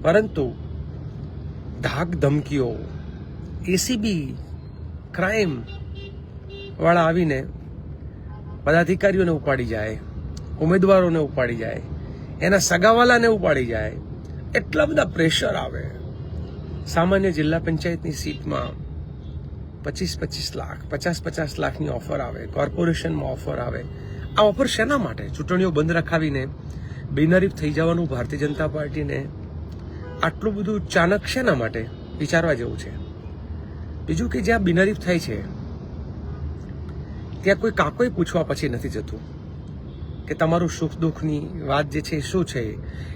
પરંતુ ધાક ધમકીઓ, ACB crime વાળા આવીને પદાધિકારીઓને ઉપાડી જાય, ઉમેદવારોને ઉપાડી જાય, એના સગાવાલાને ઉપાડી જાય, એટલા બધા પ્રેશર આવે. સામાન્ય જિલ્લા પંચાયતની સીટમાં 25-25 લાખ, 50-50 લાખની ઓફર આવે, કોર્પોરેશનમાં ઓફર આવે. આ ઓફર શેના માટે? ચૂંટણીઓ બંધ રખાવીને બિનહરીફ થઈ જવાનું ભારતીય જનતા પાર્ટીને આટલું બધું ચાણક શેના માટે? વિચારવા જેવું છે. બીજું કે જ્યાં બિનહરીફ થાય છે ત્યાં કોઈ કાકોય પૂછવા પછી નથી જતું કે તમારું સુખ દુઃખની વાત જે છે એ શું છે.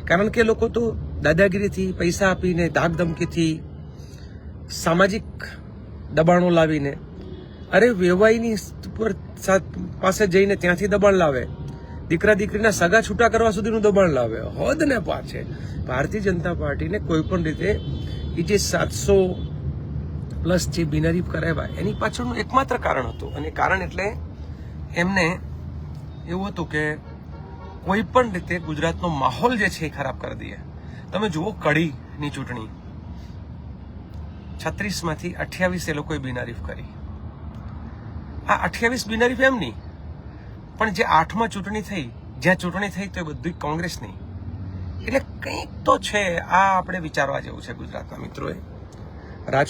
કારણ કે લોકો તો દાદાગીરીથી, પૈસા આપીને, ધાક ધમકીથી, સામાજિક દબાણો લાવીને, અરે વેવાઈની પાસે જઈને ત્યાંથી દબાણ લાવે, દીકરા દીકરીના સગા છૂટા કરવા સુધીનું દબાણ લાવે. હદ ને પાર છે. ભારતીય જનતા પાર્ટીને કોઈ પણ રીતે એ જે 700+ જે બિનહરીફ કરાવ્યા એની પાછળનું એકમાત્ર કારણ હતું. અને કારણ એટલે એમને એવું હતું કે કોઈ પણ રીતે ગુજરાતનો માહોલ જે છે એ ખરાબ કરી દઈએ. તમે જુઓ કડીની ચૂંટણી, 36માંથી 28 એ લોકોએ બિનહરીફ કરી. આ 28 બિનહરીફ એમ નહીં, પણ જે 8માં ચૂંટણી થઈ, જ્યાં ચૂંટણી થઈ તો એ બધું કોંગ્રેસની. એટલે કંઈક તો છે. આ આપણે વિચારવા જેવું છે ગુજરાતના મિત્રોએ.